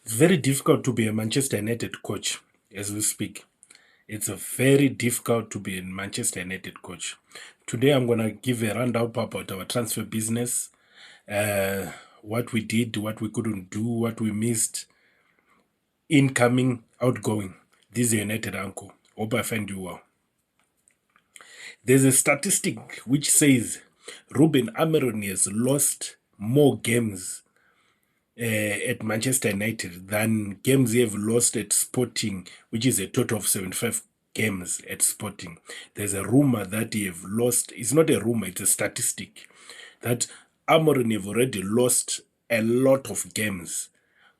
It's very difficult to be a Manchester United coach as we speak. It's a very difficult to be a Manchester United coach. Today, I'm going to give a rundown about our transfer business, what we did, what we couldn't do, what we missed, incoming, outgoing. This is United Uncle. Hope I find you well. There's a statistic which says Ruben Amorim has lost more games at Manchester United than games he have lost at Sporting, which is a total of 75 games at Sporting. There's a rumor that he have lost. It's not a rumor, it's a statistic that Amorim have already lost a lot of games,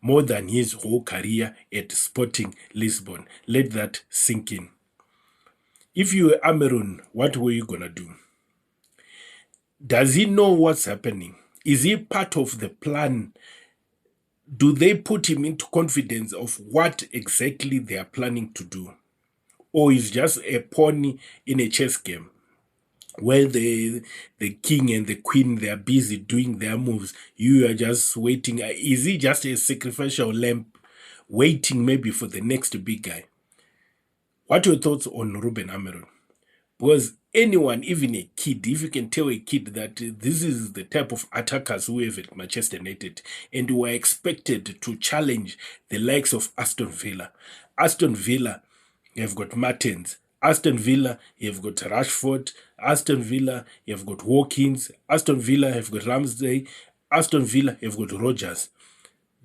more than his whole career at Sporting Lisbon. Let that sink in. If you were Amorim, what were you gonna do? Does he know what's happening? Is he part of the plan? Do they put him into confidence of what exactly they are planning to do? Or is just a pawn in a chess game where the king and the queen, they are busy doing their moves? You are just waiting. Is he just a sacrificial lamb waiting maybe for the next big guy? What are your thoughts on Ruben Amorim? Because anyone, even a kid, if you can tell a kid that this is the type of attackers we have at Manchester United, and were expected to challenge the likes of Aston Villa. Aston Villa, you've got Martins. Aston Villa, you've got Rashford. Aston Villa, you've got Watkins. Aston Villa, you've got Ramsey. Aston Villa, you've got Rogers.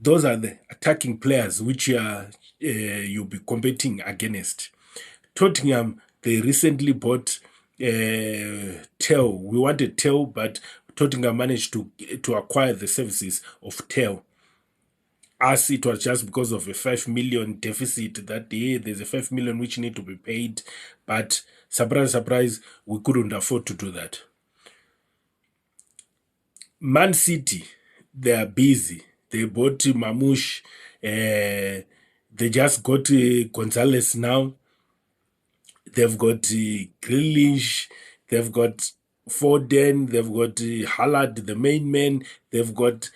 Those are the attacking players which you'll be competing against. Tottenham, they recently bought Tel. We wanted Tel, but Tottenham managed to acquire the services of Tel. As it was just because of a 5 million deficit that day, there's a 5 million which need to be paid, but surprise, surprise, we couldn't afford to do that. Man City, they are busy. They bought Mamouche. They just got Gonzalez now. They've got Grealish, they've got Foden, they've got Haaland, the main man, they've got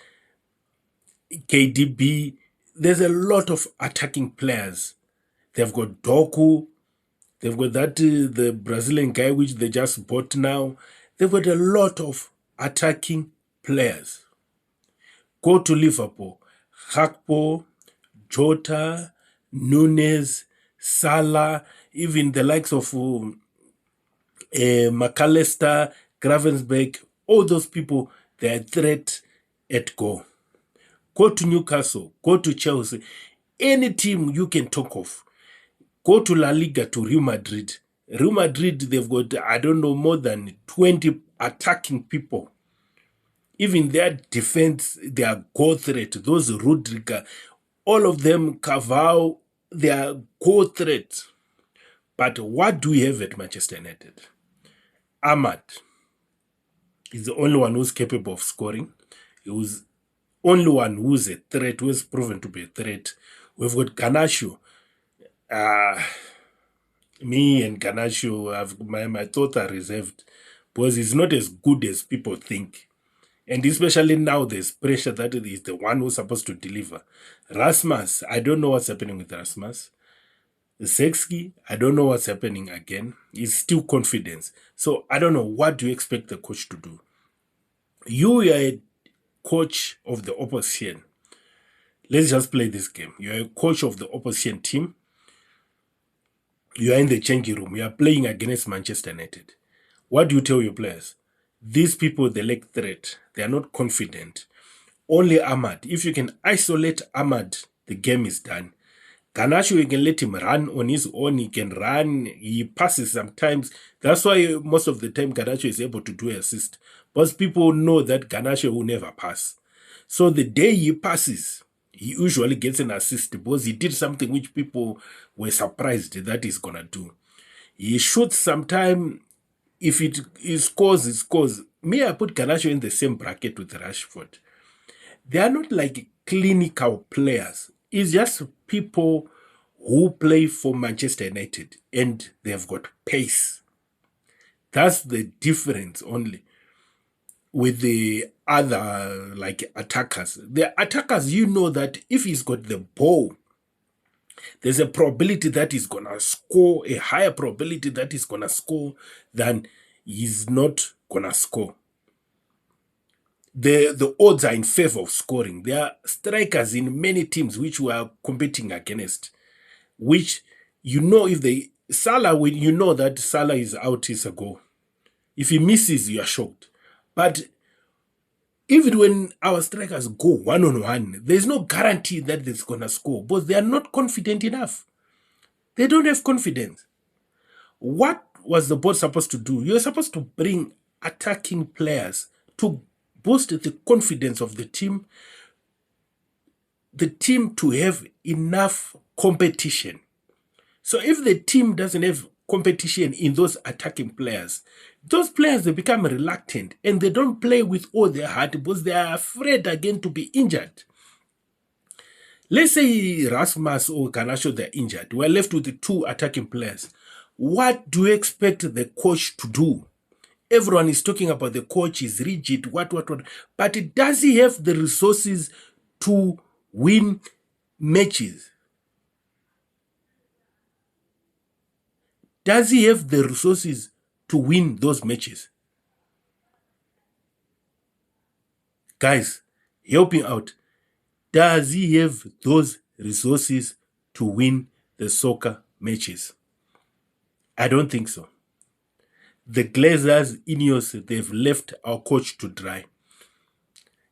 KDB. There's a lot of attacking players. They've got Doku, they've got that the Brazilian guy which they just bought now. They've got a lot of attacking players. Go to Liverpool, Gakpo, Jota, Nunes, Salah, even the likes of McAllister, Gravensberg, all those people, they are threat at goal. Go to Newcastle, go to Chelsea, any team you can talk of. Go to La Liga, to Real Madrid. Real Madrid, they've got, I don't know, more than 20 attacking people. Even their defense, their goal threat, those Rodrigo, all of them, Cavao, they are goal threat. But what do we have at Manchester United? Ahmad is the only one who's capable of scoring. He was only one who's a threat, who has proven to be a threat. We've got Garnacho. Me and Garnacho, my thoughts are reserved because he's not as good as people think. And especially now, there's pressure that he's the one who's supposed to deliver. Rasmus, I don't know what's happening with Rasmus. Zexki, I don't know what's happening again. He's still confidence. So I don't know. What do you expect the coach to do? You are a coach of the opposition. Let's just play this game. You are a coach of the opposition team. You are in the changing room. You are playing against Manchester United. What do you tell your players? These people, they lack threat. They are not confident. Only Ahmad. If you can isolate Ahmad, the game is done. Garnacho, you can let him run on his own. He can run. He passes sometimes. That's why most of the time Garnacho is able to do assist. But people know that Garnacho will never pass. So the day he passes, he usually gets an assist because he did something which people were surprised that he's going to do. He shoots sometime. If he scores, he scores. Me, I put Garnacho in the same bracket with Rashford. They are not like clinical players. It's just people who play for Manchester United and they've got pace. That's the difference only. with the other like attackers. The attackers, you know that if he's got the ball, there's a probability that he's gonna score, a higher probability that he's gonna score than he's not gonna score. The odds are in favor of scoring. There are strikers in many teams which we are competing against, which you know if they Salah, when you know that Salah is out, is a goal. If he misses, you are shocked. But even when our strikers go 1-on-1, there's no guarantee that they're gonna score, but they are not confident enough. They don't have confidence. What was the board supposed to do? You're supposed to bring attacking players to boost the confidence of the team to have enough competition. So if the team doesn't have competition in those attacking players, those players, they become reluctant and they don't play with all their heart because they are afraid again to be injured. Let's say Rasmus or Garnacho, they're injured. We're left with the two attacking players. What do you expect the coach to do? Everyone is talking about the coach is rigid, what. But does he have the resources to win matches? Does he have the resources to win those matches? Guys, help him out. Does he have those resources to win the soccer matches? I don't think so. The Glazers, Ineos, they've left our coach to dry.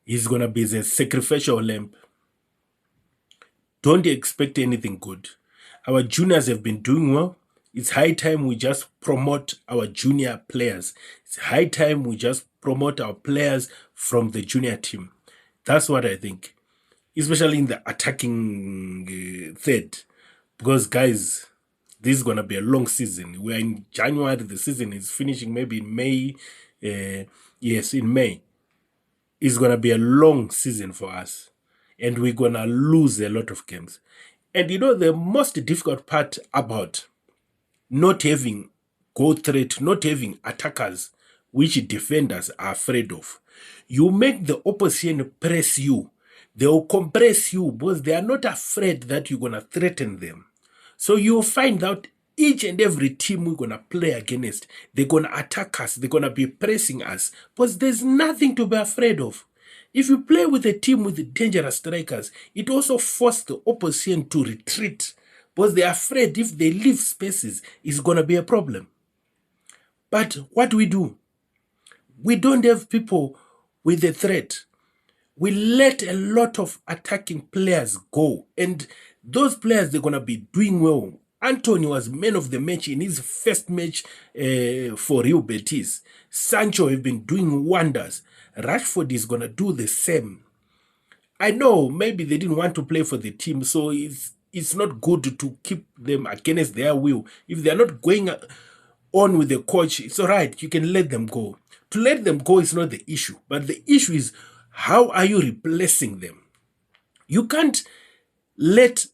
He's going to be the sacrificial lamb. Don't expect anything good. Our juniors have been doing well. It's high time we just promote our junior players. It's high time we just promote our players from the junior team. That's what I think. Especially in the attacking third. Because, guys, this is going to be a long season. We're in January. The season is finishing maybe in May. Yes, in May. It's going to be a long season for us. And we're going to lose a lot of games. And you know, the most difficult part about not having goal threat, not having attackers, which defenders are afraid of. You make the opposition press you. They will compress you because they are not afraid that you're going to threaten them. So you'll find out each and every team we're going to play against, they're going to attack us. They're going to be pressing us because there's nothing to be afraid of. If you play with a team with dangerous strikers, it also forces the opposition to retreat because they're afraid if they leave spaces, it's going to be a problem. But what do? We don't have people with a threat. We let a lot of attacking players go. And those players, they're going to be doing well. Anthony was man of the match in his first match for Real Betis. Sancho have been doing wonders. Rashford is going to do the same. I know maybe they didn't want to play for the team, so it's not good to keep them against their will. If they're not going on with the coach, it's all right. You can let them go. To let them go is not the issue. But the issue is, how are you replacing them? You can't let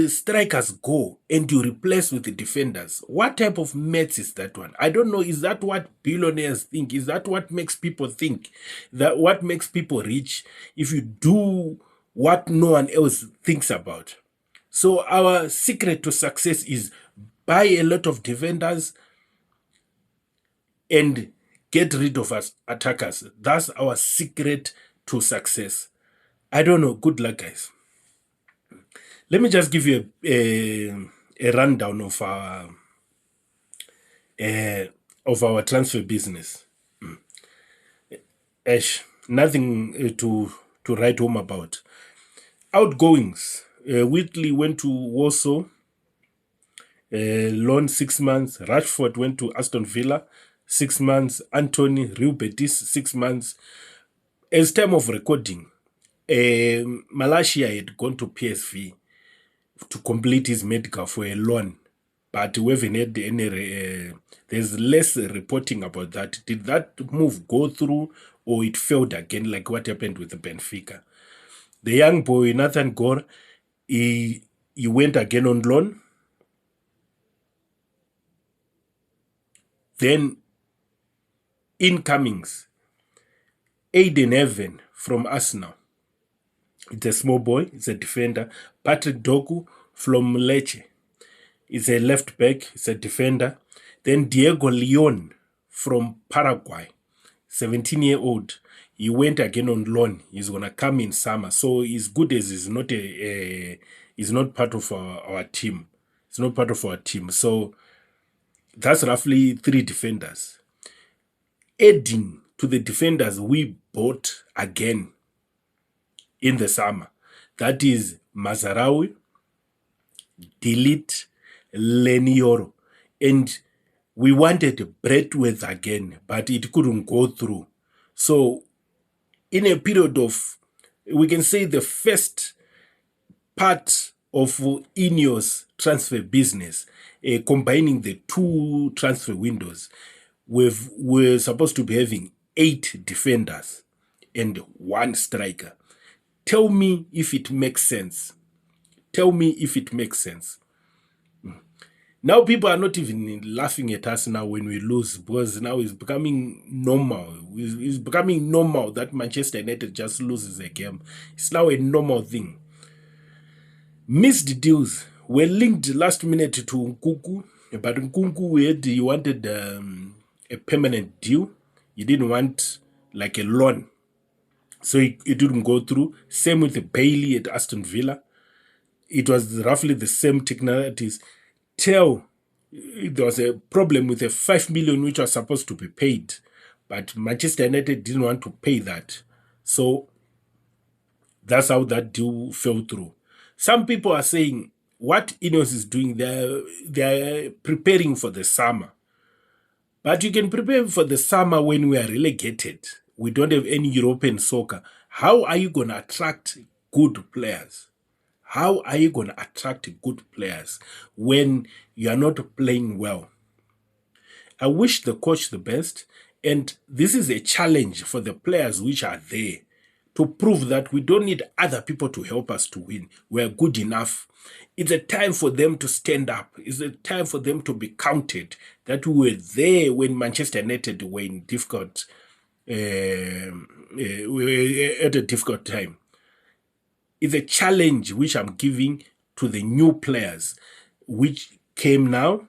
strikers go and you replace with the defenders. What type of maths is that one? I don't know. Is that what billionaires think? Is that what makes people think? That what makes people rich? If you do what no one else thinks about. So our secret to success is buy a lot of defenders and get rid of us attackers. That's our secret to success. I don't know. Good luck, guys. Let me just give you a rundown of our transfer business. Ash, nothing to write home about. Outgoings. Whitley went to Warsaw. Loan 6 months. Rashford went to Aston Villa. 6 months. Anthony, Real Betis, 6 months. As time of recording, Malaysia had gone to PSV to complete his medical for a loan, but we haven't had any. There's less reporting about that. Did that move go through, or it failed again, like what happened with the Benfica? The young boy Nathan Gore, he went again on loan. Then Incomings: Aiden Heaven from Arsenal. It's a small boy. It's a defender. Patrick Doku from Lecce. It's a left back. It's a defender. Then Diego Leon from Paraguay, 17-year-old. He went again on loan. He's gonna come in summer. So he's good as he's not he's not part of our team. It's not part of our team. So that's roughly 3 defenders. Adding to the defenders we bought again in the summer, that is Mazarawi, Delete, Lenioro, and we wanted Breadworth again, but it couldn't go through. So in a period of, we can say the first part of Ineos transfer business, combining the 2 transfer windows, we're supposed to be having 8 defenders and 1 striker. Tell me if it makes sense. Tell me if it makes sense. Now people are not even laughing at us now when we lose, because now it's becoming normal. It's becoming normal that Manchester United just loses a game. It's now a normal thing. Missed deals were linked last minute to Nkunku, but Nkunku he wanted a permanent deal. He didn't want like a loan. So it didn't go through. Same with Bailey at Aston Villa. It was roughly the same technicalities. Till there was a problem with the 5 million which was supposed to be paid, but Manchester United didn't want to pay that. So that's how that deal fell through. Some people are saying what Ineos is doing, they're preparing for the summer. But you can prepare for the summer when we are relegated. We don't have any European soccer. How are you going to attract good players? How are you going to attract good players when you are not playing well? I wish the coach the best, and this is a challenge for the players which are there to prove that we don't need other people to help us to win. We are good enough. It's a time for them to stand up. It's a time for them to be counted that we were there when Manchester United were in difficult, we were at a difficult time. It's a challenge which I'm giving to the new players which came now,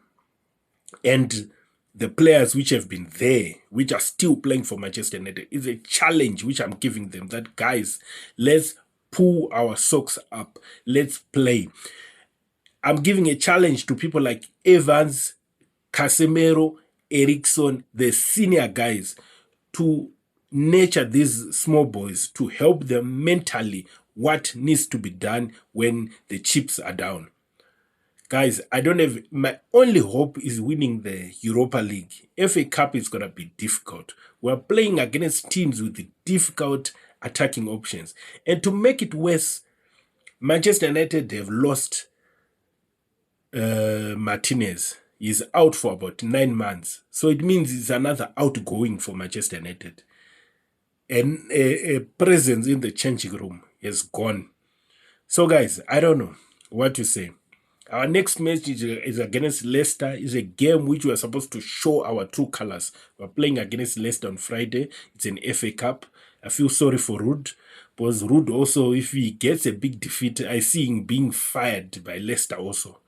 and the players which have been there, which are still playing for Manchester United. Is a challenge which I'm giving them, that guys, let's pull our socks up. Let's play. I'm giving a challenge to people like Evans, Casemiro, Eriksson, the senior guys, to nurture these small boys, to help them mentally what needs to be done when the chips are down. Guys, I don't have, my only hope is winning the Europa League. FA Cup is going to be difficult. We're playing against teams with difficult attacking options. And to make it worse, Manchester United have lost Martinez. He's out for about 9 months. So it means it's another outgoing for Manchester United. And a presence in the changing room is gone. So guys, I don't know what to say. Our next match is against Leicester. It's a game which we are supposed to show our true colors. We're playing against Leicester on Friday. It's an FA Cup. I feel sorry for Rude, because Rude also, if he gets a big defeat, I see him being fired by Leicester also,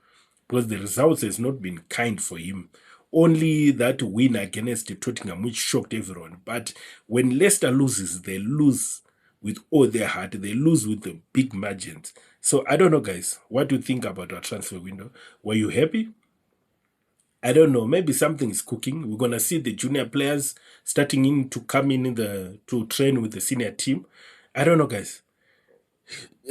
because the results has not been kind for him. Only that win against Tottenham, which shocked everyone. But when Leicester loses, they lose with all their heart. They lose with the big margins. So I don't know, guys. What do you think about our transfer window? Were you happy? I don't know. Maybe something is cooking. We're gonna see the junior players starting in to come in to train with the senior team. I don't know, guys.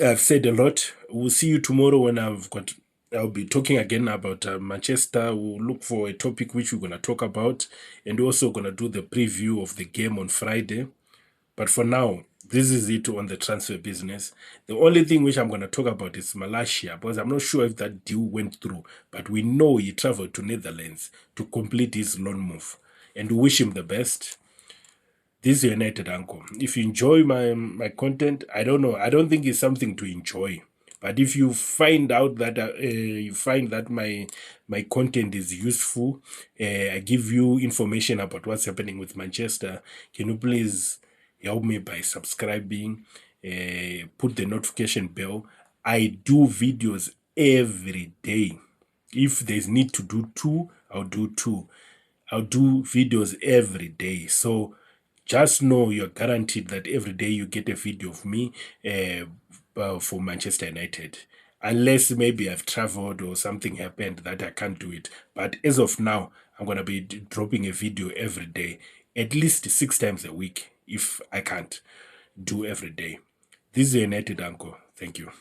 I've said a lot. We'll see you tomorrow when I'll be talking again about Manchester. We'll look for a topic which we're gonna talk about, and also gonna do the preview of the game on Friday. But for now, this is it on the transfer business. The only thing which I'm going to talk about is Malaysia, because I'm not sure if that deal went through. But we know he traveled to Netherlands to complete his loan move. And we wish him the best. This is United Uncle. If you enjoy my content, I don't know. I don't think it's something to enjoy. But if you find out that my content is useful, I give you information about what's happening with Manchester, can you please help me by subscribing, put the notification bell. I do videos every day. If there's need to do two, I'll do two. I'll do videos every day. So just know you're guaranteed that every day you get a video of me for Manchester United. Unless maybe I've traveled or something happened that I can't do it. But as of now, I'm going to be dropping a video every day, at least 6 times a week if I can't do every day. This is a United Uncle. Thank you.